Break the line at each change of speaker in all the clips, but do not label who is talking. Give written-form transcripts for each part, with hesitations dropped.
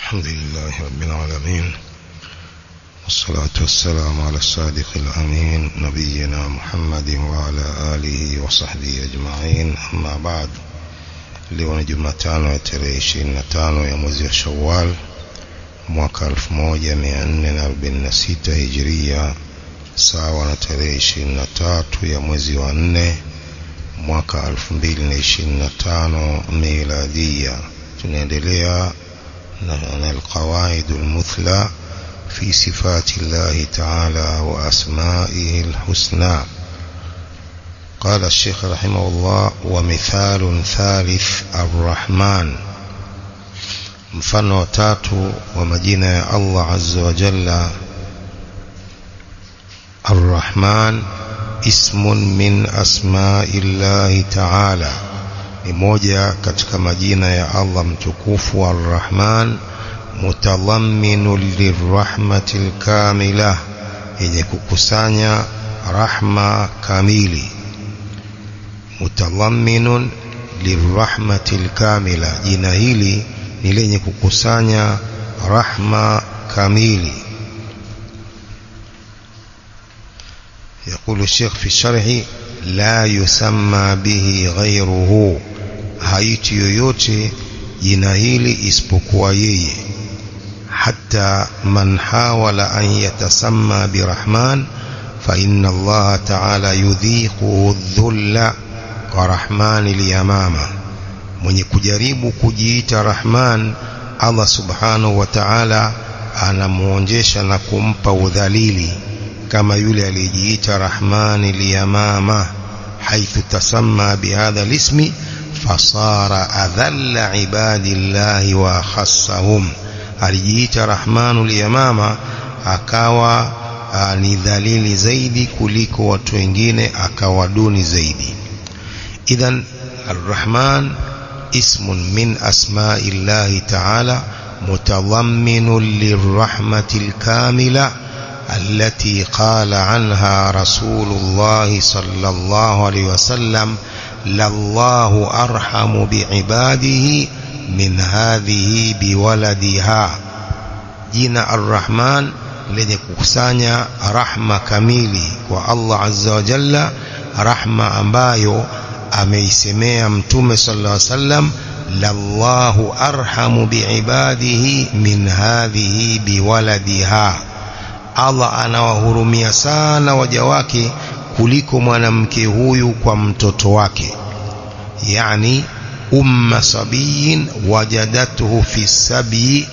الحمد لله رب العالمين، والصلاة والسلام على الصادق الأمين نبينا محمد وعلى آله وصحبه أجمعين. أما بعد، leo ni Jumatano ya tarehe 25 ya mwezi wa Shawwal mwaka 1446 Hijria, sawa na tarehe 23 ya mwezi wa 4 mwaka 2025 Miladia. Tunaendelea na القواعد المثلى في صفات الله تعالى وأسمائه الحسنى. قال الشيخ رحمه الله: ومثال ثالث الرحمن. mfano tatu wa majina ya Allah azza wa jalla. الرحمن اسم من أسماء الله تعالى, ni moja katika majina ya Allah mtukufu. Ar-Rahman mutadhamminun lirrahmatil kamila, yenye kukusanya rahma kamili. Mutadhamminun lirrahmatil kamila, jina hili ni lenye kukusanya rahma kamili. يقول الشيخ في الشرح: لا يسمى به غيره, haiti yoyote jina hili isipokuwa yeye. حتى من حاول أن يتسمى برحمن فإن الله تعالى يذيقه الذل كرحمن اليمامة. mwenye kujaribu kujiita Rahman, Allah subhanahu wa ta'ala anamuonjesha na kumpa udhalili kama yule aliyejiita Rahman al-Yamama, haithu tasamma bihadha al-ismi fasara adhalla ibadillahi wa khassahum. Alijiita Rahman al-Yamama, akawa ni dhalili zaidi kuliko watu wengine, akawa duni zaidi. Idhan ar-Rahman ismun min asma'illahi ta'ala mutadhamminun lirrahmatil kamila التي قال عنها رسول الله صلى الله عليه وسلم: لله أرحم بعباده من هذه بولدها. jina Ar-Rahman lenye kukusanya rahma kamili kwa Allah azza wa jalla, rahma ambayo ameisemea Mtume sallallahu alaihi wasallam: lallahu arhamu biibadihi min hadhihi biwaladiha. Allah anawahurumia sana waja wake kuliko mwanamke huyu kwa mtoto wake. Yani umma sabiyin wajadathu fi sabi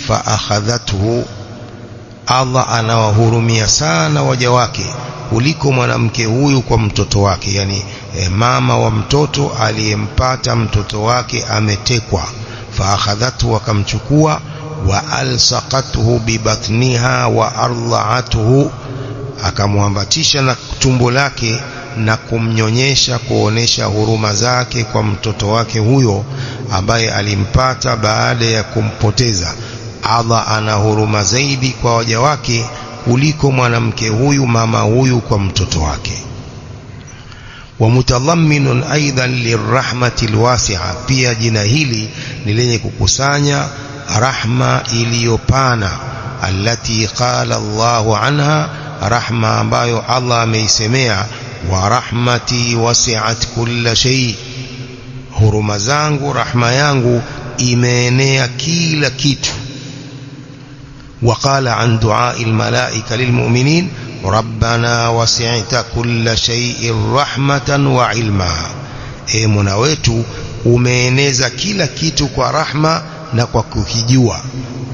fa akhadhathu. Allah anawahurumia sana waja wake kuliko mwanamke huyu kwa mtoto wake. Yani mama wa mtoto aliyempata mtoto wake ametekwa, fa akhadhathu, akamchukua, wa alsaqathu bibatniha wa arla'atuhu, akamwambatisha na tumbo lake na kumnyonyesha, kuonesha huruma zake kwa mtoto wake huyo ambaye alimpata baada ya kumpoteza. Allah ana huruma zaidi kwa waja wake kuliko mwanamke huyu, mama huyu kwa mtoto wake. Wa mutadhamminun aidan lirrahmatil wasi'a, pia jina hili ni lenye kukusanya rahma iliyopana. Allati qala Allahu anha, rahma ambayo Allah ameisemea: wa rahmati wasi'at kulla shay, huruma zangu, rahma yangu imeenea kila kitu. Wa qala an du'a'il malaika lilmu'minin: rabbana wasi'ta kulla shay'in rahmatan wa ilma. Mola wetu umeeneza kila kitu kwa rahma na kwa kukijua.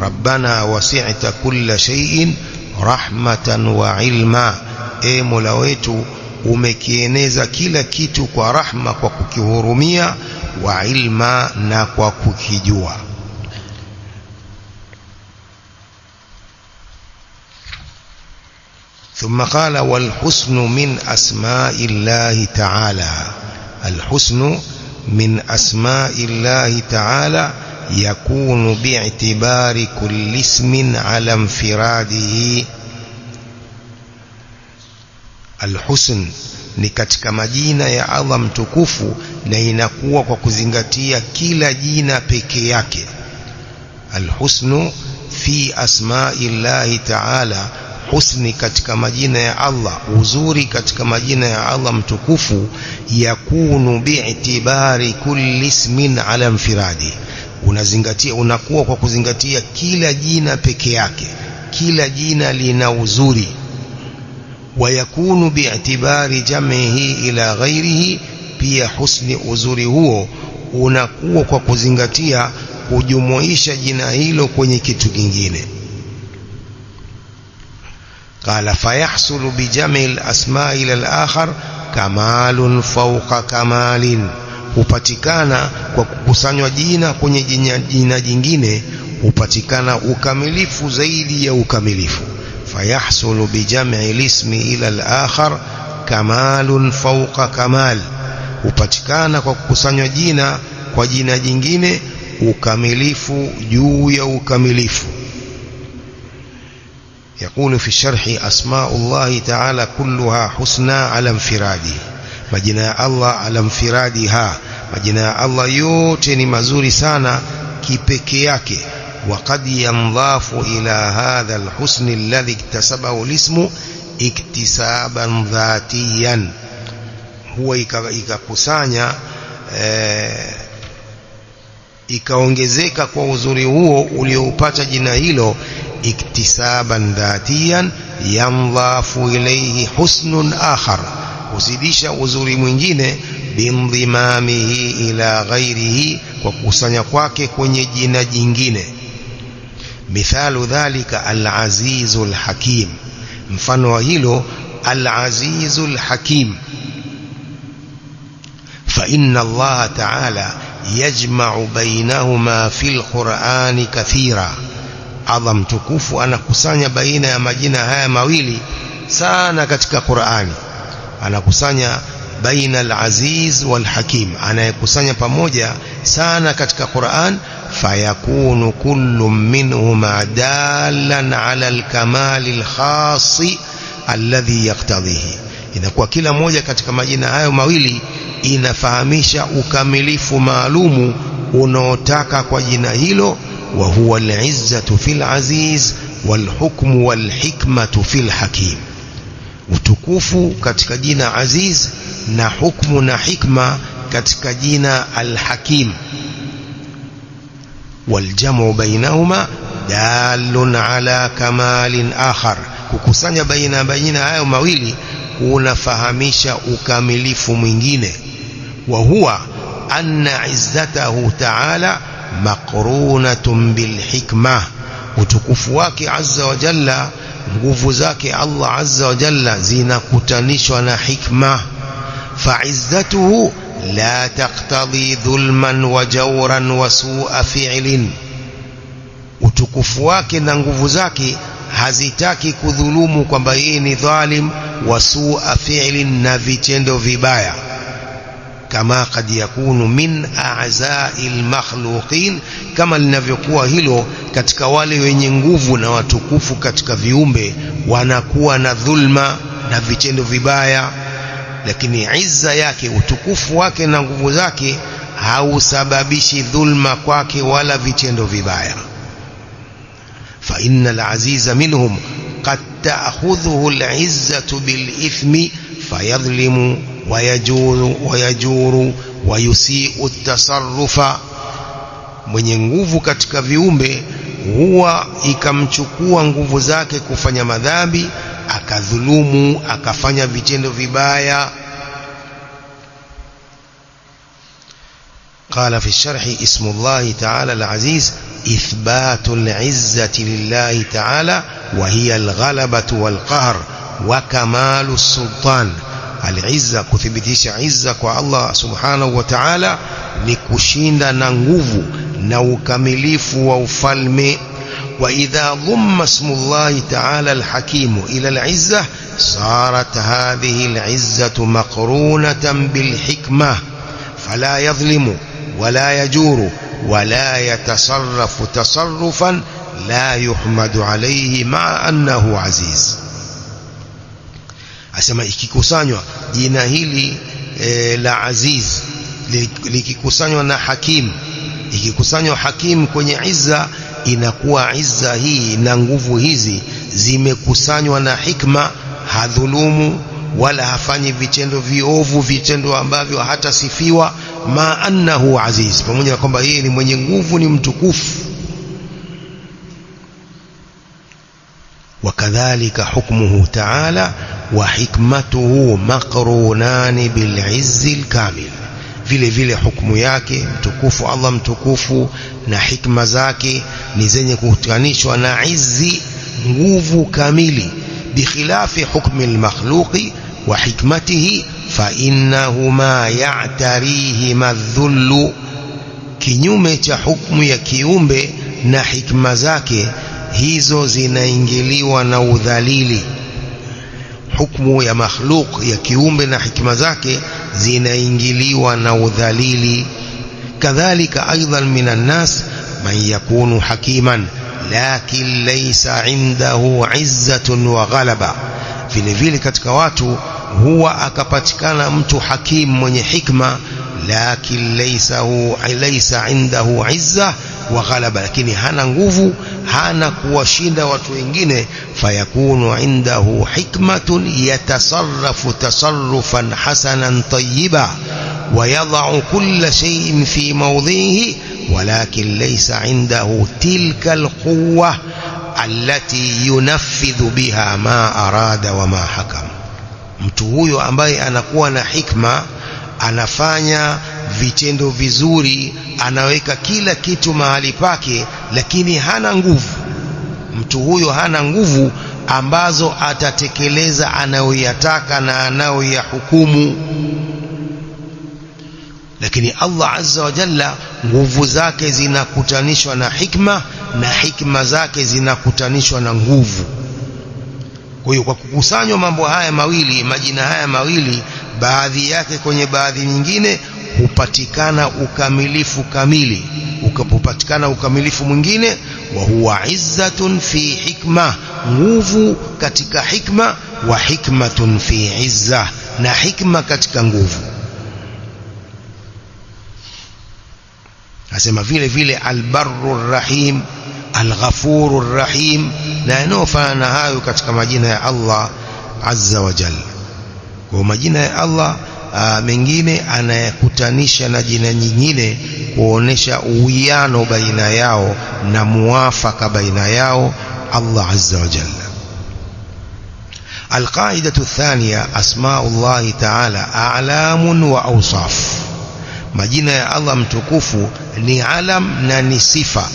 Rabbana wasi'ta kulla shay'in rahmatan wa ilma, Mola wetu umekieneza kila kitu kwa rahma, kwa kukihurumia, wa ilma, na kwa kukijua. ثم قال: والحسن من أسماء الله تعالى. الحسن من أسماء الله تعالى يكون باعتبار كل اسم على انفراده. الحسن ni katika majina ya Allah mtukufu, na inakuwa kwa kuzingatia kila jina peke yake. alhusnu fi asma'illahi ta'ala, husni katika majina ya Allah, uzuri katika majina ya Allah mtukufu, yakunu bi'tibari kulli ismin ala infiradi, unazingatia, unakuwa kwa kuzingatia kila jina peke yake, kila jina lina uzuri. Wayakunu bi'tibari jam'ihi ila ghairihi, pia husni, uzuri huo unakuwa kwa kuzingatia kujumuisha jina hilo kwenye kitu kingine. Qala fayahsulu bijam'i al-asma' ila al-akhar kamalun fawqa kamalin, hupatikana kwa kukusanywa jina kwenye jina jingine, hupatikana ukamilifu zaidi ya ukamilifu. Fayahsulu bijam'i al-ismi ila al-akhar kamalun fawqa kamal, hupatikana kwa kukusanywa jina kwa jina jingine ukamilifu juu ya ukamilifu. يقول في الشرح أسماء الله تعالى كلها حسنى على انفراده، majina Allah ala infiradiha, majina Allah yote ni mazuri sana kipeke yake. وقد ينضاف إلى هذا الحسن الذي اكتسبه الاسم اكتسابا ذاتيا، huwa ikakusanya ikaongezeka kwa uzuri huo ulioupata jina hilo, iktisaban dhatiyan yandhafu ilayhi husnun akhar, kuzidisha uzuri mwingine, bindhimamihi ila ghairihi, kwa kukusanya kwake kwenye jina jingine. Mithalu dhalika al-azizul hakim, mfano wa hilo al-azizul hakim. Fa inna Allah ta'ala yajma'u bainahuma fil Qur'ani kathira, Allah mtukufu anakusanya baina ya majina haya mawili sana katika Qur'ani, anakusanya baina al-aziz wal hakim, anayekusanya pamoja sana katika Qur'an. Fayakunu kullu minhuma dalan ala al-kamali al-khasi alladhi yaqtadhihi, inakuwa kila moja katika majina hayo mawili inafahamisha ukamilifu maalumu unaotaka kwa jina hilo. Wa huwa al-izzatu fil aziz wal hukmu wal hikmatu fil hakim, utukufu katika jina aziz na hukmu na hikma katika jina al-hakim. Wal jamu bainahuma dalun ala kamalin akhar, kukusanya baina hayo mawili unafahamisha ukamilifu mwingine. Wa huwa anna izzatahu ta'ala maqrunatun bil hikma, utukufu wake azza wa jalla, nguvu zake Allah azza wa jalla zinakutanishwa na hikma. Fa izzatuhu la taqtadi dhulman wa jawran wa su'a fi'lin, utukufu wake na nguvu zake hazitaki kudhulumu kwamba yeye ni dhalim, wa su'a fi'lin, na vitendo vibaya. Kama kad yakunu min a'za'il makhluqin, kama linavyokuwa hilo katika wale wenye nguvu na watukufu katika viumbe, wanakuwa na dhulma na vitendo vibaya, lakini izza yake, utukufu wake na nguvu zake hausababishi dhulma kwake wala vitendo vibaya. Fa innal aziza minhum qad ta'khudhuhu al-izzatu bil ithmi fayadhlimu wayajuru wayusi'u at-tasarrufa, mwenye nguvu katika viumbe huwa ikamchukua nguvu zake kufanya madhambi, akadhulumu, akafanya vitendo vibaya. قال في الشرح اسم الله تعالى العزيز إثبات العزة لله تعالى وهي الغلبة والقهر وكمال السلطان. العزة كثبتيش عزة الله سبحانه وتعالى لكشين ننغوف نوكمليف وفلم. وإذا ضم اسم الله تعالى الحكيم إلى العزة صارت هذه العزة مقرونة بالحكمة، فلا يظلم ولا يجور ولا يتصرف تصرفا لا يحمد عليه مع أنه عزيز. asema ikikusanywa jina hili la aziz likikusanywa na hakim, ikikusanywa hakim kwenye izza inakuwa izza hii na nguvu hizi zimekusanywa na hikma, hadhulumu wala hafanyi vitendo viovu, vitendo ambavyo hata sifiwa, ma annahu aziz, pamoja na kwamba yeye ni mwenye nguvu, ni mtukufu. وكذلك حكمه تعالى وحكمته مقرونان بالعز الكامل. vile vile hukumu yake mtukufu Allah mtukufu na hikma zake ni zenye kukutanishwa na izzi, nguvu kamili. bikhilafi hukmi al-makhluqi wa hikmatihi fa innahuma ya'tarihima adh-dhullu, kinyume cha hukumu ya kiumbe na hikma zake, hizo zinaingiliwa na udhalili. Hukumu ya makhluk ya kiumbe na hikma zake zinaingiliwa na udhalili. kadhalika aidan minan nas man yakunu hakiman lakin laysa indahu izzatun wa ghalaba, vile vile katika watu huwa akapatikana mtu hakim mwenye hikma, lakin laysa indahu izza wa ghalaba, lakini hana nguvu, hana kuwashinda watu wengine. fayakunu indahu hikmatun yatasarrafu tasarrufan hasanan tayyiba wa yad'u kulla shay'in fi mawdhihi, walakin laysa indahu tilka alquwwa allati yunaffidhu biha ma arada wa ma hakam. Mtu huyo ambaye anakuwa na hikma, anafanya vitendo vizuri, anaweka kila kitu mahali pake, lakini hana nguvu. Mtu huyo hana nguvu ambazo atatekeleza anayoyataka na anayoyahukumu. Lakini Allah azza wa jalla, nguvu zake zinakutanishwa na hikma na hikma zake zinakutanishwa na nguvu. Kwa hiyo kwa kukusanywa mambo haya mawili, majina haya mawili, baadhi yake kwenye baadhi nyingine, hupatikana ukamilifu kamili. Ukapopatikana ukamilifu mwingine, wa huwa izzatun fi hikma, nguvu katika hikma, wa hikmatun fi izza, na hikma katika nguvu. Asema vile vile albarrur rahim, alghafurur rahim, na yanayofanana hayo katika majina ya Allah azza wa jalla. Kwa majina ya Allah mengine anayakutanisha na jina nyingine kuonesha uwiano baina yao na muafaka baina yao Allah azza wa jalla. Alqaidatu thaniya, asma'ullah ta'ala a'lamun wa awsaf. Majina ya Allah mtukufu ni alam na ni sifa.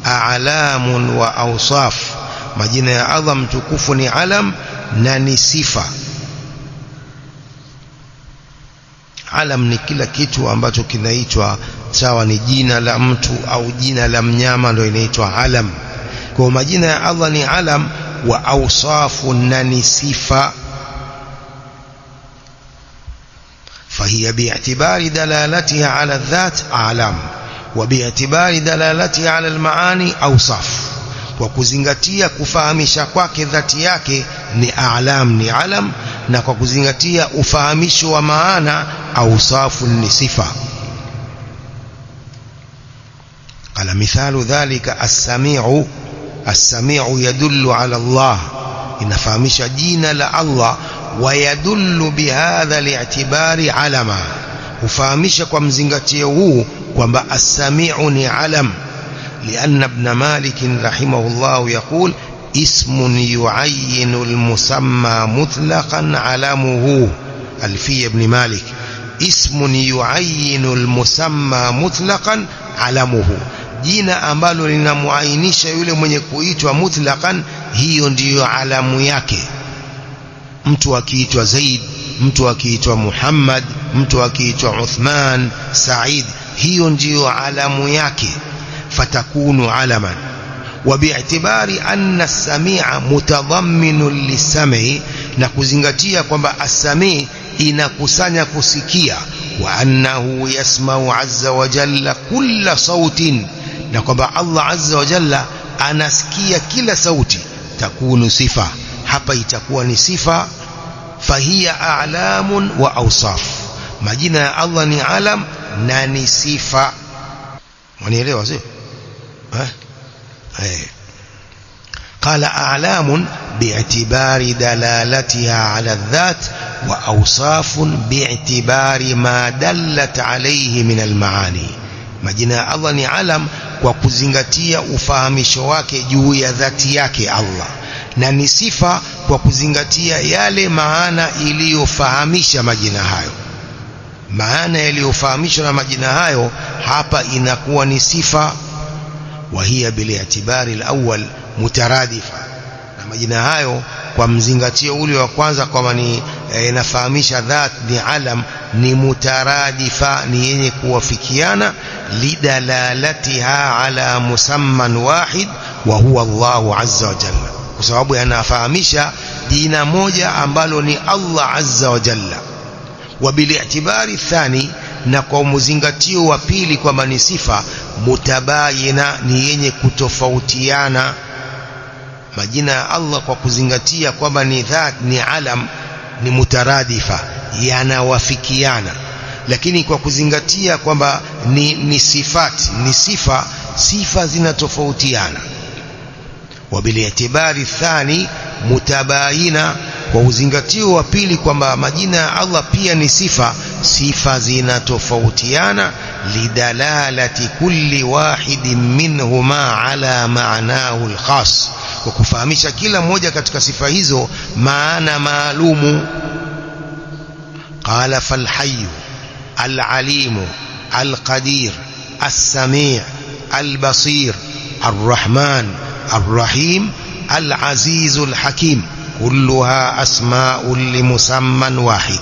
A'lamun wa awsaf, majina ya Allah mtukufu ni alam na ni sifa. Alam ni kila kitu ambacho kinaitwa, sawa ni jina la mtu au jina la mnyama, ndio inaitwa alam. Kwa majina ya Allah ni alam, wa awsafu na ni sifa. فهي باعتبار دلالتها على الذات أعلام، وباعتبار دلالتها على المعاني أوصاف. وكوزنغتيا كفahamisha kwake dhati yake ni a'lam, ni alam, na kwa kuzingatia ufahamisho wa maana awsafu ni sifa. qala mithalu dhalika as-sami'u. As-sami'u yadullu ala Allah, inafahamisha jina la Allah. ويدل بهذا الاعتبار علما, ufahamisha kwa mzingatio huu kwamba as-sami'u ni alam. لأن ابن مالك رحمه الله يقول اسم يعين المسمى مطلقا علمه. ألفية ابن مالك، اسم يعين المسمى مطلقا علمه، jina ambalo linamuainisha yule mwenye kuitwa mutlaqan, hiyo ndiyo alamu yake. Mtu akiitwa Zaid, mtu akiitwa Muhammad, mtu akiitwa Uthman, Said, hiyo ndiyo alamu yake. fatakunu alaman. وباعتبار أن السميع متضمن للسمع, na kuzingatia kwamba as-sami' inakusanya kusikia. وأنه يسمع عز وجل كل صوت, na kwamba Allah azza wa jalla anasikia kila sauti. takunu sifa, hapa itakuwa ni sifa. Fahiya a'lamun wa awsaf, majina ya Allah ni alam na ni sifa. Mwanielewa sio? قال أعلام باعتبار دلالتها على الذات وأوصاف باعتبار ما دلت عليه من المعاني. majina ya Allah ni alam kwa kuzingatia ufahamisho wake juu ya dhati yake Allah, na ni sifa kwa kuzingatia yale maana iliyofahamisha majina hayo. Maana yaliyofahamishwa na majina hayo hapa inakuwa ni sifa. Wa hiya bil i'tibari al-awwal mutaradifa, na majina hayo kwa mzingatio ule wa kwanza kwamba ni inafahamisha dhat ni alam, ni mutaradifa, ni yenye kuwafikiana, lidalalatiha ala musamman wahid wa huwa Allahu azza wa jalla, kwa sababu yanafahamisha jina moja ambalo ni Allah azza wa jalla. Wa bil i'tibari thani, na kwa mzingatio wa pili kwamba ni sifa mutabayina, ni yenye kutofautiana. Majina ya Allah kwa kuzingatia kwamba ni dhat ni alam ni mutaradifa, yanawafikiana, lakini kwa kuzingatia kwamba ni sifati ni sifa zinatofautiana. Wa bil i'tibari thani mutabayina, kwa uzingatio wa pili kwamba majina ya Allah pia ni sifa zinatofautiana, lidalalati kulli wahidin minhuma ala ma'nahu al-khas, kwa kufahamisha kila moja katika sifa hizo maana maalumu. Qala falhayyu al-alimu al-qadir as-sami' al-basir ar-rahman ar-rahim al-aziz al-hakim kulluha asma'un limusamman wahid.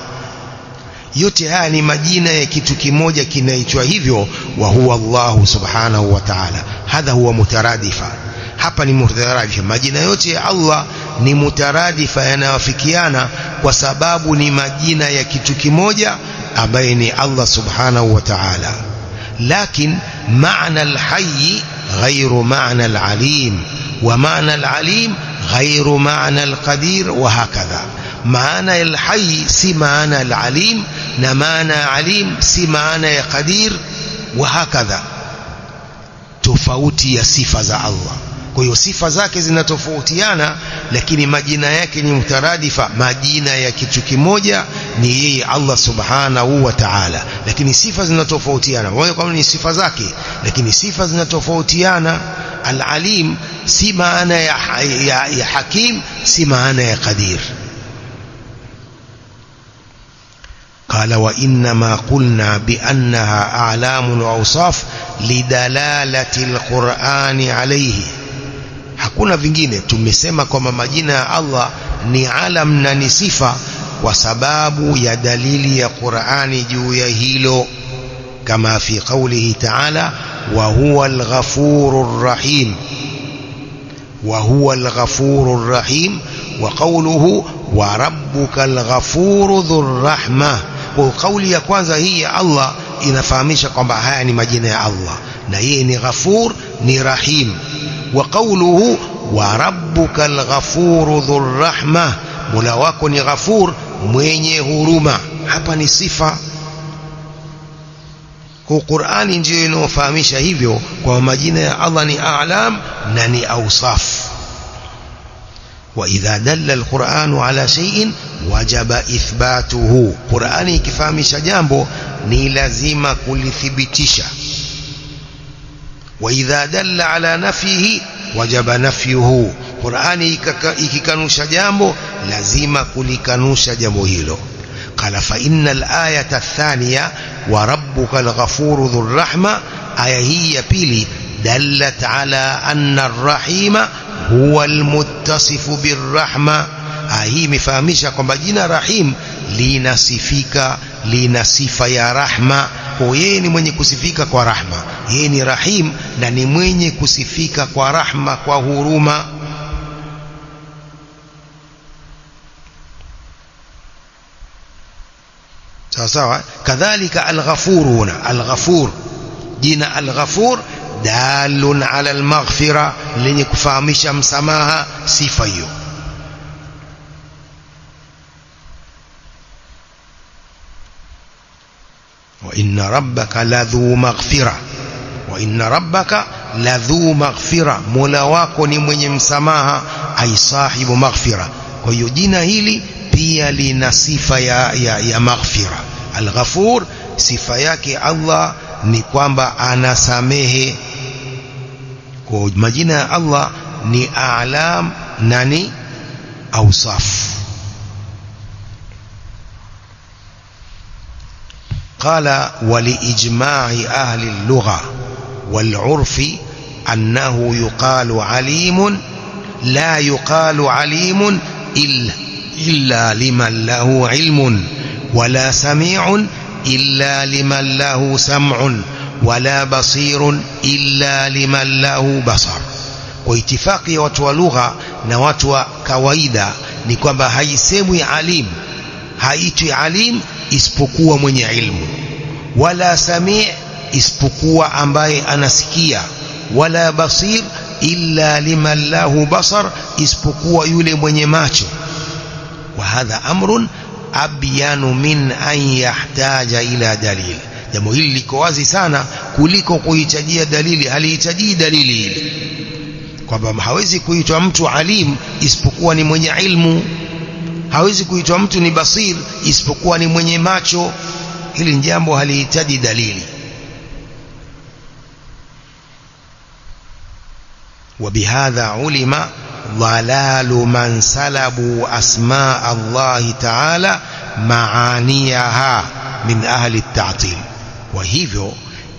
Yote haya ni majina ya kitu kimoja kinaitwa hivyo, wa huwa Allah subhanahu wa ta'ala. Hadha huwa mutaradifa. Hapa ni mutaradifa, majina yote ya Allah ni mutaradifa, yanawafikiana kwa sababu ni majina ya kitu kimoja ambaye ni Allah subhanahu wa ta'ala. Lakin maana al-hayy ghayru maana al-alim, wa maana al-alim ghayru maana al-qadir, wa hakadha. maana al-hayy si maana al-alim, na maana alim si maana ya qadir, wa hakadha. Tofauti ya sifa za Allah. Kwa hiyo sifa zake zinatofautiana, lakini majina yake ni mutaradifa. Majina ya kitu kimoja ni yeye Allah subhanahu wa ta'ala, lakini sifa zinatofautiana. Wao kama ni sifa zake, lakini sifa zinatofautiana. Al-alim si maana ya hakim, si maana ya qadir. قال وإنما قلنا بأنها أعلام وأوصاف لدلالة القرآن عليه. Hakuna vingine, tumesema kwamba majina ya Allah ni alam na ni sifa kwa sababu ya dalili ya Qur'ani juu ya hilo, kama fi qawlihi ta'ala wa huwa al-ghafurur rahim, wa huwa al-ghafurur rahim, wa qawluhu wa rabbukal ghafuru dhur rahma. Kwa kauli ya kwanza hii ya Allah inafahamisha kwamba haya ni majina ya Allah, na yeye ni ghafur ni rahim. Wa qawluhu wa rabbukal ghafuru dhur rahma, Mola wako ni ghafur mwenye huruma. Hapa ni sifa. Kwa Qur'ani ndio inofahamisha hivyo kwa majina ya Allah ni a'lam na ni awsaf. وإذا دل القرآن على شيء وجب إثباته. قرآني ikifahamisha jambo ni lazima kulithibitisha. وإذا دل على نفيه وجب نفيه. Qur'ani ikikanusha jambo lazima kulikanusha jambo hilo. قال فإن الآية الثانية وربك الغفور ذو الرحمة، aya hii ya pili دلت على أن الرحيم هو المتصف بالرحمة. hii imefahamisha kwamba jina Rahim lina sifa ya rahma. Kwa yeye ni mwenye kusifika kwa rahma, yeye ni Rahim na ni mwenye kusifika kwa rahma, kwa huruma. sawa sawa. Kadhalika al-Ghafur, al-Ghafur, jina al-Ghafur dalun ala al-maghfira, lenye kufahamisha msamaha, sifa hiyo. wa inna rabbaka ladhu maghfira, wa inna rabbaka ladhu maghfira, mola wako ni mwenye msamaha, ay sahibu maghfira. Kwa hiyo jina hili pia lina sifa ya maghfira. Al-Ghafur, sifa yake Allah ni kwamba anasamehe. Kwa majina ya Allah ni a'lam na ni awsaf. قال ولإجماع أهل اللغة والعرف أنه يقال عليم لا يقال عليم إلا لمن له علم، ولا سميع إلا لمن له سمع، ولا بصير إلا لمن له بصر. واتفاقي watu wa lugha na watu wa kawaida ni kwamba haisemwi alim, haitwi alim isipokuwa mwenye ilmu, wala sami' isipokuwa ambaye anasikia, wala basir illa liman lahu basar isipokuwa yule mwenye macho. Wa hadha amrun abyanu min an yahtaja ila dalil. Jambo hili liko wazi sana kuliko kuhitajia dalili. Halihitaji dalili hili, kwamba hawezi kuitwa mtu alim isipokuwa ni mwenye ilmu, hawezi kuitwa mtu ni basir isipokuwa ni mwenye macho. Hili jambo halihitaji dalili. وبهذا علم ضلال من سلبوا أسماء الله تعالى معانيها من أهل التعطيل. وهivyo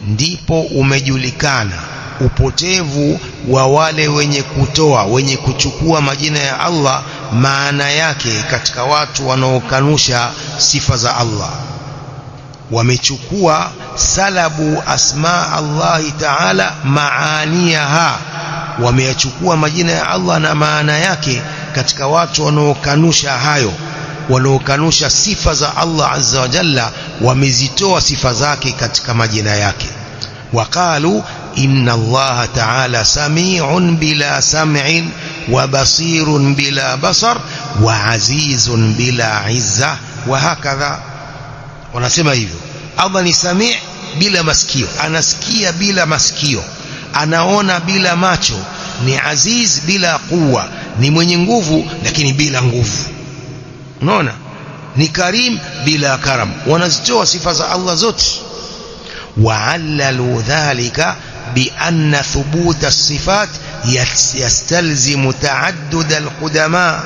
ndipo umejulikana upotevu wa wale wenye kutoa, wenye kuchukua majina ya Allah maana yake katika watu wanaokanusha sifa za Allah. Wamechukua salabu asma Allah ta'ala maaniyaha, wameyachukua majina ya Allah na maana yake katika watu wanaokanusha hayo, wanaokanusha sifa za Allah azza wa jalla, wamezitoa sifa zake katika majina yake. Waqalu inna Allah ta'ala sami'un bila sam'in wa basirun bila basar wa azizun bila izza wa hakadha. Wanasema hivyo, Allah ni sami' bila masikio, anasikia bila masikio, anaona bila macho, ni aziz bila quwwa, ni mwenye nguvu lakini bila nguvu. Unaona, ni karim bila karam. Wanazitoa sifa za Allah zote. وعللوا ذلك بأن ثبوت الصفات يستلزم تعدد القدماء.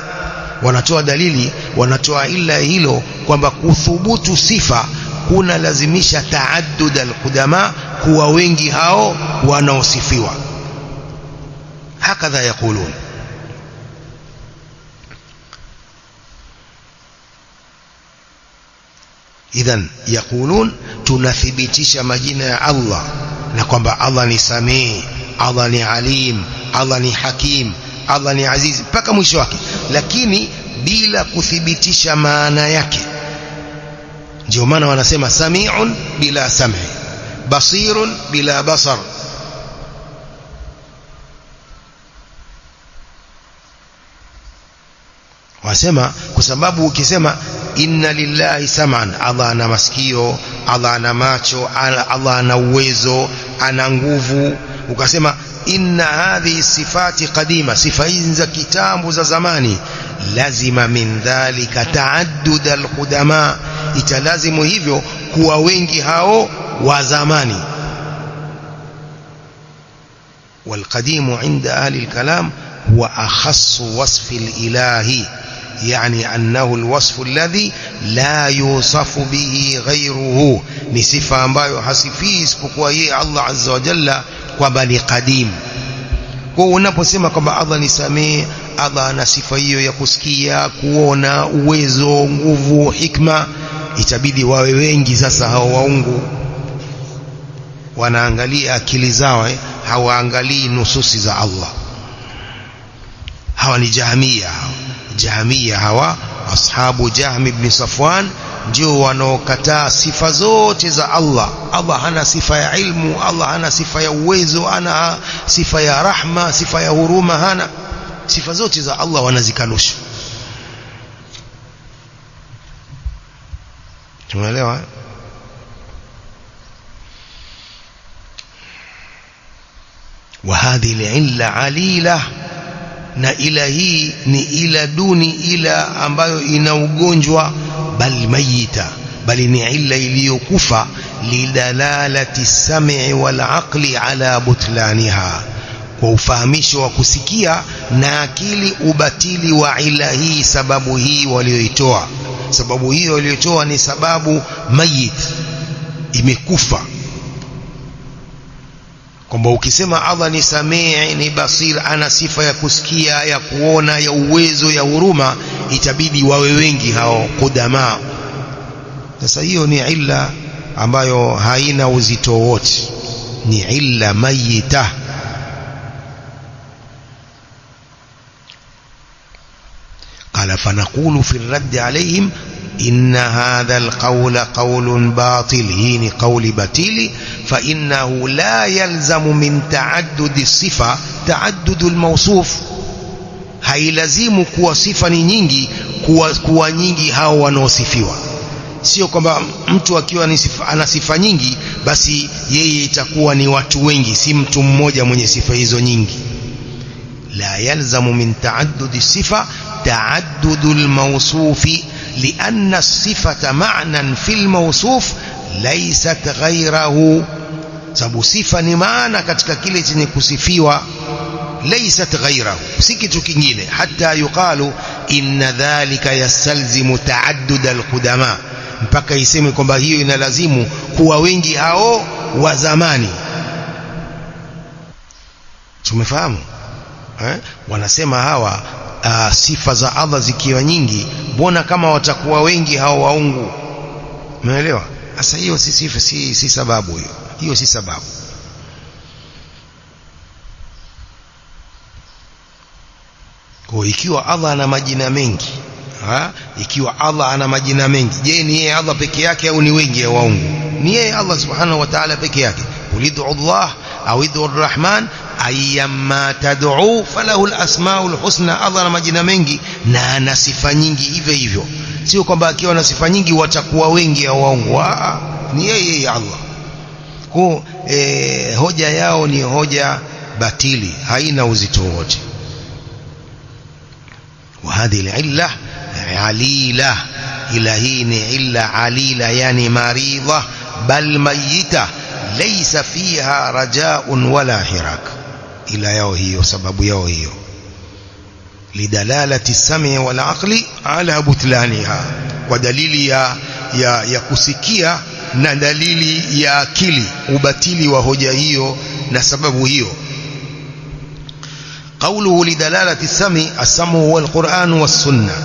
wanatoa dalili, wanatoa illa hilo kwamba kuthubutu sifa kuna lazimisha taaddud alqudama, kuwa wengi hao wanaosifiwa. hakadha yaqulun. idhan yaqulun, tunathibitisha majina ya Allah na kwamba Allah ni Samii, Allah ni Alim, Allah ni Hakim, Allah ni Aziz mpaka mwisho wake, lakini bila kuthibitisha maana yake. Ndio maana wanasema Sami'un bila sam'i, Basirun bila basar. Wasema kwa sababu ukisema inna lillahi sam'an, Allah ana masikio, Allah ana macho, Allah ana uwezo, ana nguvu, ukasema inna hadhi sifati qadima, sifa hizi za kitambo za zamani, lazima min dhalika taaddud alqudama, italazimu hivyo kuwa wengi hao wa zamani. والقديم عند أهل الكلام هو أخص وصف الإلهي، يعني أنه الوصف الذي لا يوصف به غيره، نصفة ambayo hasifii isipokuwa yeye Allah azza wa jalla kwamba ni qadim. Kwa unaposema kwamba Allah ni Samii, Allah ana sifa hiyo ya kusikia, kuona, uwezo, nguvu, hikma, itabidi wawe wengi. Sasa hao waungu wanaangalia akili zao, hawaangalii nususi za Allah. hawa ni Jahmiya. Jahmiya hawa ashabu Jahm ibn Safwan ndio wanaokataa sifa zote za Allah. Allah hana sifa ya ilmu, Allah hana sifa ya uwezo, hana sifa ya rahma, sifa ya huruma, hana sifa zote za Allah, wanazikanusha. Tumeelewa? wa hadhihi al-illa alila, na ila hii ni ila duni, ila ambayo ina ugonjwa, bal mayita, bali ni illa iliyokufa, lidalalati sam'i wal aqli ala butlaniha, kwa ufahamisho wa kusikia na akili ubatili wa ila hii. Sababu hii walioitoa, sababu hiyo walioitoa ni sababu mayit, imekufa. Kwamba ukisema Allah ni samii, ni basir, ana sifa ya kusikia, ya kuona, ya uwezo, ya huruma, itabidi wawe wengi hao kudama. Sasa hiyo ni illa ambayo haina uzito wote, ni illa mayita. قال فنقول في الرد عليهم إن هذا القول قول باطل، هين قول بتيل، فإنه لا يلزم من تعدد الصفة تعدد الموصوف. hailazimu kuwa sifa ni nyingi kuwa nyingi hao wanaosifiwa. Sio kwamba mtu akiwa ana sifa nyingi basi yeye itakuwa ni watu wengi, si mtu mmoja mwenye sifa hizo nyingi. la yalzamu min ta'addudi الصفة تعدد الموصوف، لأن الصفة معنى في الموصوف ليست غيره. sababu sifa ni maana katika kile chenye kusifiwa, laysat ghayrahu, si kitu kingine. Hata yuqalu inna dhalika yastalzimu ta'addud alqudama, mpaka iseme kwamba hiyo inalazimu kuwa wengi hao wa zamani. Tumefahamu wanasema hawa sifa za Allah zikiwa nyingi, mbona kama watakuwa wengi hao waungu? Umeelewa? Sasa hiyo si sifa, si sababu hiyo. Hiyo si sababu. Kwa ikiwa Allah ana majina mengi, ikiwa Allah ana majina mengi, je, ni yeye Allah peke yake au ni wengi au waungu? Ni yeye Allah subhanahu wa ta'ala peke yake. Ulidu Allah au idu Ar-Rahman ayyamma tad'u falahu al-asmaul husna. Allah ana majina mengi na ana sifa nyingi hivyo hivyo. Sio kwamba akiwa na sifa nyingi watakuwa wengi au waungu. Ni yeye Allah. Kwa hoja yao ni hoja batili, haina uzito wote. وهذه العلة عليلة، إلهين إلا عليلة يعني مريضة بل ميتة ليس فيها رجاء ولا حراك. إلى يوهي سبب يوهي لدلالة السمع والعقل على بطلانها، ودليل يا كسكية na dalili ya akili ubatili wa hoja hiyo na sababu hiyo. قوله لدلالة السمع، السمع هو القرآن والسنة،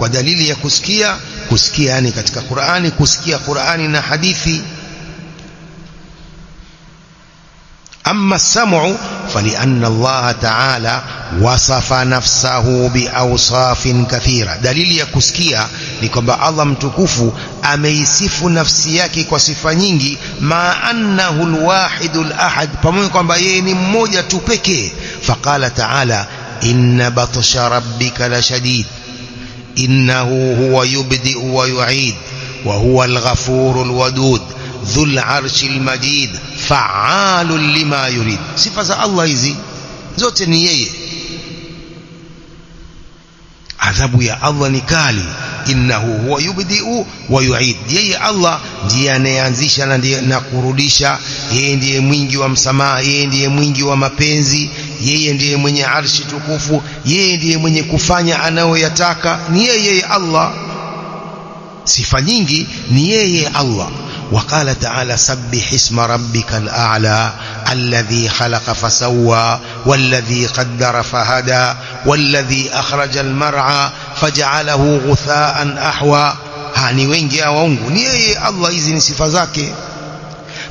ودليل ya kusikia yani katika Qur'ani, kusikia Qur'ani na hadithi. أما السمع فلأن الله تعالى وصف نفسه بأوصاف كثيرة. دليل ya kusikia ni kwamba Allah mtukufu ameisifu nafsi yake kwa sifa nyingi, ma annahu alwahidul ahad, pamoja kwamba yeye ni mmoja tu pekee. Faqala ta'ala inna batsha rabbika lashadid innahu huwa yubdi'u wa yu'id wa huwa alghafurul wadud dhul arshil majid fa'alun lima yurid. Sifa za Allah hizi zote ni yeye. Adhabu ya Allah ni kali. Innahu huwa yubdi'u wa yu'id, yeye Allah ndiye anayeanzisha na kurudisha. Yeye ndiye mwingi wa msamaha, yeye ndiye mwingi wa mapenzi, yeye ndiye mwenye arshi tukufu, yeye ndiye mwenye kufanya anayoyataka. Ni yeye Allah, sifa nyingi ni yeye Allah. وقال تعالى سبح اسم ربك الأعلى الذي خلق فسوى والذي قدر فهدى والذي أخرج المرعى فجعله غثاء أحوى. هاني wengi waungu, ni yeye Allah, hizi ni sifa zake.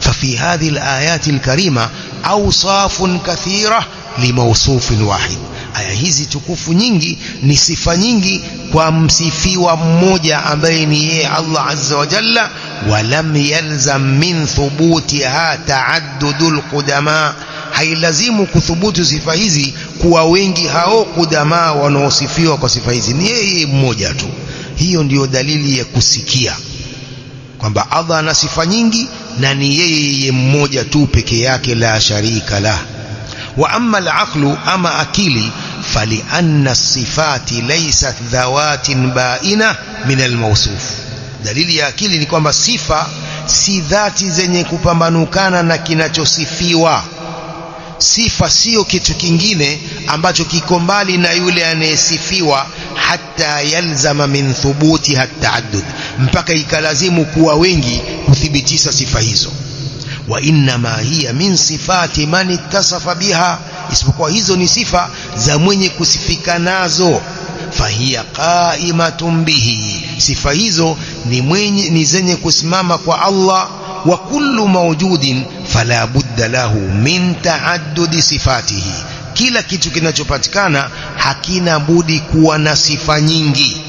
ففي هذه الآيات الكريمة أوصاف كثيرة لموصوف واحد. Aya hizi tukufu nyingi ni sifa nyingi kwa msifiwa mmoja ambaye ni yeye Allah azza wa jalla. Walam yalzam min thubutiha ta'addudul qudama, hailazimu kuthubutu sifa hizi kuwa wengi hao qudama wanaosifiwa kwa sifa hizi, ni yeye mmoja tu. Hiyo ndiyo dalili ya kusikia kwamba Allah ana sifa nyingi na ni yeye mmoja tu peke yake, la sharika la. Wa amma al-aqlu, ama akili, falianna as-sifati laysat dhawatin baina min al-mawsuf. Dalili ya akili ni kwamba sifa si dhati zenye kupambanukana na kinachosifiwa. Sifa sio kitu kingine ambacho kiko mbali na yule anayesifiwa, hatta yalzama min thubuti at-ta'addud, mpaka ikalazimu kuwa wengi kuthibitisha sifa hizo. Wa inma hiya min sifati man ittasafa biha, isipokuwa hizo ni sifa za mwenye kusifika nazo. Fahiya qaimatun bihi, sifa hizo ni zenye kusimama kwa Allah. Wa kullu mawjudin fala budda lahu min ta'addudi sifatihi, kila kitu kinachopatikana hakina budi kuwa na sifa nyingi.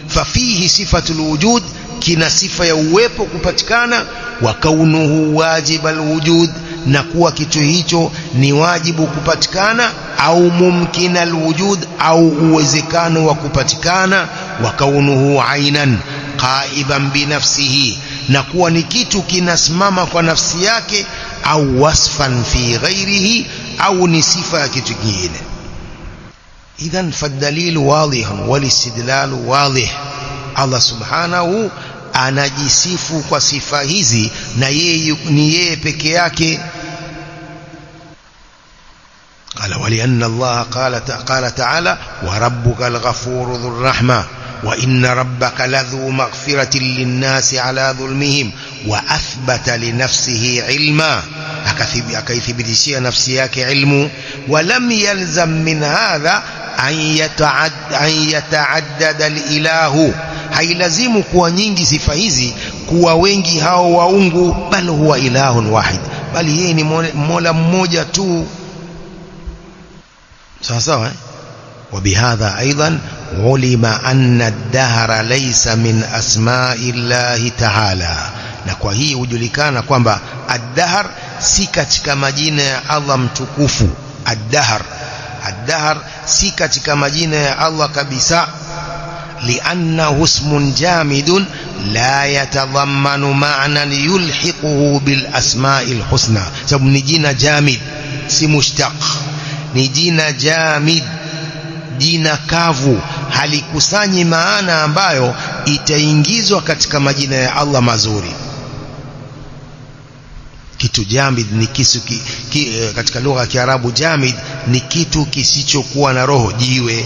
Fafihi sifatul wujud, kina sifa ya uwepo kupatikana. Wa kaunuhu wajibal wujud, na kuwa kitu hicho ni wajibu kupatikana, au mumkinal wujud, au uwezekano wa kupatikana. Wa kaunuhu ainan qaiban binafsihi, na kuwa ni kitu kinasimama kwa nafsi yake, au wasfan fi ghairihi, au ni sifa ya kitu kingine. Idhan fadalilu wadihun walistidlalu wadih. Allah subhanahu anajisifu kwa sifa hizi na ni yeye peke yake. Qala walianna Allah qala ta'ala wa rabbukal ghafuru dhur rahma wa inna rabbaka ladhu maghfiratin linnasi ala dhulmihim wa athbata li nafsihi ilma, akaithibitishia nafsi yake ilmu. Wa lam yalzam min hadha an yata'addada al-ilahu, hailazimu kuwa nyingi sifa hizi, kuwa wengi hao waungu, bal huwa ilahun wahid, bali yeye ni mola mmoja tu. sawa sawa. وبهذا أيضا علم أن الدهر ليس من أسماء الله تعالى, na kwa hii hujulikana kwamba ad-dahr si katika majina ya Allah mtukufu. ad-dahr si katika majina ya Allah kabisa. لأنه اسم جامد لا يتضمن معنى يلحقه بالأسماء الحسنى. sababu ni jina jamid, si mushtaq, ni jina jamid, jina kavu, halikusanyi maana ambayo itaingizwa katika majina ya Allah mazuri. Kitu jamid ni kisu katika lugha ya Kiarabu jamid ni kitu kisichokuwa na roho. Jiwe,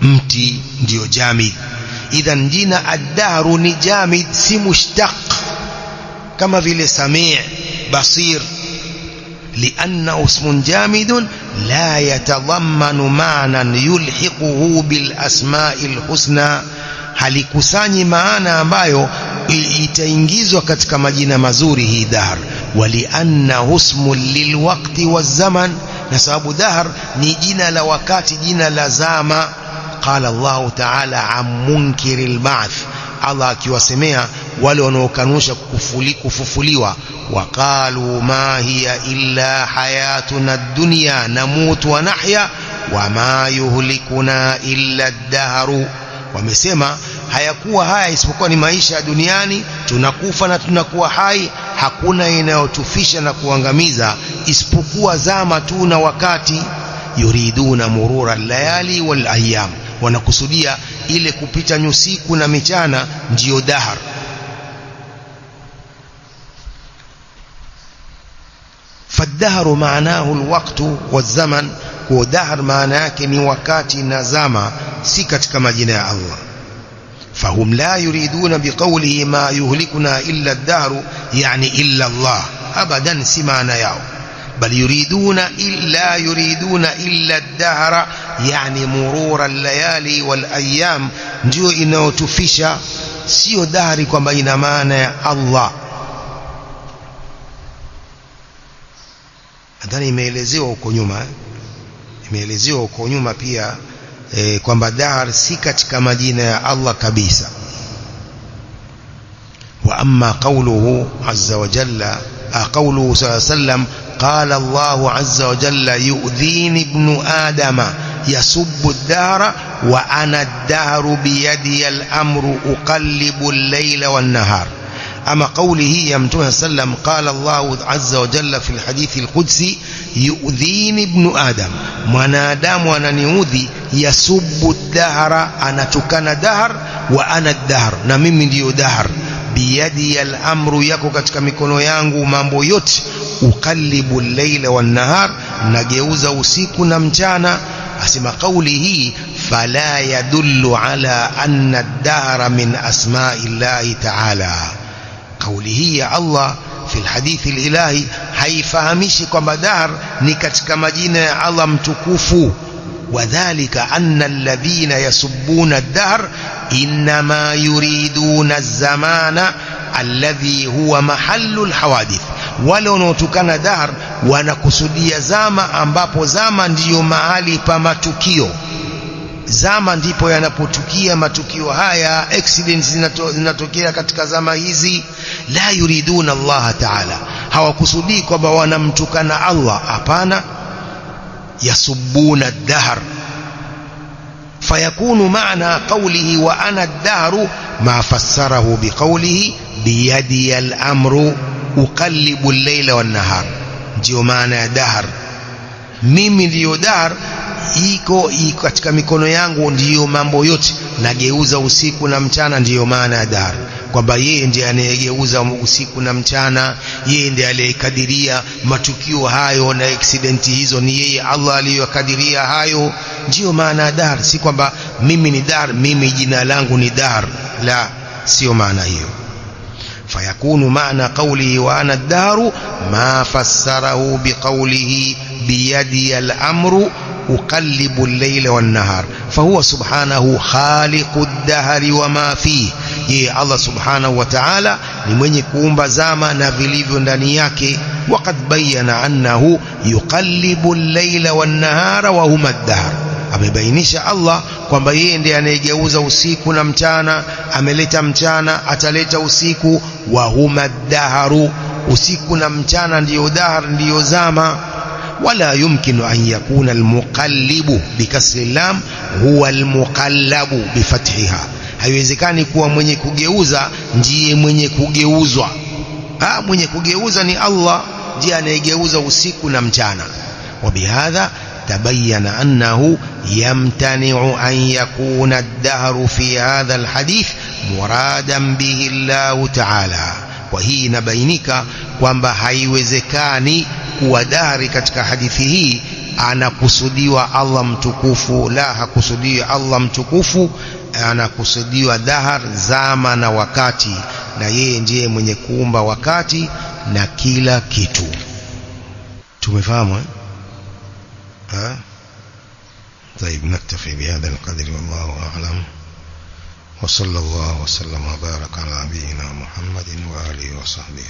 mti ndio jamid. Idhan jina ad-dahru ni jamid, si mushtaq, kama vile sami', basir. لأنه اسم جامد لا يتضمن معنى يلحقه بالأسماء الحسنى, halikusanyi maana ambayo itaingizwa katika majina mazuri hii dahr. ولأنه اسم للوقت والزمن, na sababu dahr ni jina la wakati, jina la zama. قال الله تعالى عن منكر البعث, Allah akiwasemea wale wanaokanusha kufufuliwa, waqalu ma hiya illa hayatuna ad-dunya namutu wa nahya wama yuhlikuna illa ad-dahru, wamesema hayakuwa haya isipokuwa ni maisha ya duniani, tunakufa na tunakuwa hai, hakuna inayotufisha na kuangamiza isipokuwa zama tu na wakati. yuriduna murura al-layali wal ayyam, wanakusudia ile kupita nyusiku na michana, ndio dahr. فالدهر معناه الوقت والزمن, ودهر maana yake ni wakati na zama, si katika majina ya Allah. فهم لا يريدون بقوله ما يهلكنا إلا الدهر يعني إلا الله, أبدا si maana yao, بل لا يريدون إلا الدهر يعني مرور الليالي والأيام, ndio inayotufisha, sio dahri kwamba ina maana ya Allah. Nadhani imeelezewa huko nyuma, pia kwamba dahr si katika majina ya Allah kabisa. Wa amma qawluhu azza wa jalla, qawluhu sallallahu alayhi wasallam, qala Allahu azza wa jalla yu'dhini ibnu adama yasubbu ad-dahra wa ana ad-dahru biyadi al-amru uqallibu al-layla wan-nahar. أما قوله يا متوه سلم قال الله عز وجل في الحديث القدسي يؤذيني ابن آدم منادام وننيوذي يسب الدهر أنا تكن دهر وأنا الدهر نميم ديو دهر بيدي الأمر يكو katika mikono yangu mambo yote uqallibu al-layla wan-nahar nageuza usiku na mchana asema kauli hii fala yadullu ala anna ad-dahra min asma'illahi ta'ala kauli hii ya Allah fi al-hadith al-ilahi haifahamishi kwamba dahr ni katika majina ya Allah mtukufu وذلك أن الذين يسبون الدهر إنما يريدون الزمان الذي هو محل الحوادث ولو نوتكنا دهر wanakusudia zama ambapo zama ndiyo mahali pa matukio zama ndipo yanapotukia matukio haya accidents zinatokea katika zama hizi la yuriduna Allah ta'ala hawakusudii kwamba wanamtukana Allah hapana يسبون الدهر فيكون معنى قوله وأنا الدهر ما فسره بقوله بيدي الأمر أقلب الليل والنهار ndio maana ya dahr mimi ndio dahr iko katika mikono yangu ndio mambo yote nageuza usiku na mchana ndio maana ya dahr kwamba yeye ndiye anayegeuza usiku na mchana yeye ndiye aliyekadiria matukio hayo na accident hizo ni yeye Allah aliyokadiria hayo ndio maana ya dahr si kwamba mimi ni dahr mimi jina langu ni dahr la sio maana hiyo فيكون معنى قوله وأنا الدهر ما فسره بقوله بيدي الأمر أقلب الليل والنهار فهو سبحانه خالق الدهر وما فيه يي الله سبحانه وتعالى لمن يكون زما na vilivyo ndani yake وقد بين أنه يقلب الليل والنهار وهما الدهر amebainisha Allah kwamba yeye ndiye anayegeuza usiku na mchana ameleta mchana ataleta usiku wa huma daharu usiku na mchana ndiyo dahar ndiyo zama wala yumkinu an yakuna almuqallibu bikasri lam huwa almuqallabu bifathiha haiwezekani kuwa mwenye kugeuza ndiye mwenye kugeuzwa mwenye kugeuza ni Allah ndiye anayegeuza usiku na mchana وبهذا تبين أنه يمتنع أن يكون الدهر في هذا الحديث مرادا به الله تعالى وهي نبينك kwamba haiwezekani kuwa dahri katika hadithi hii anakusudiwa Allah mtukufu la hakusudiwa Allah mtukufu anakusudiwa dahar zama na wakati na yeye ndiye mwenye kuumba wakati na kila kitu tumefahamu طيب نكتفي بهذا القدر والله أعلم وصلى الله وسلم وبارك على نبينا محمد وآله وصحبه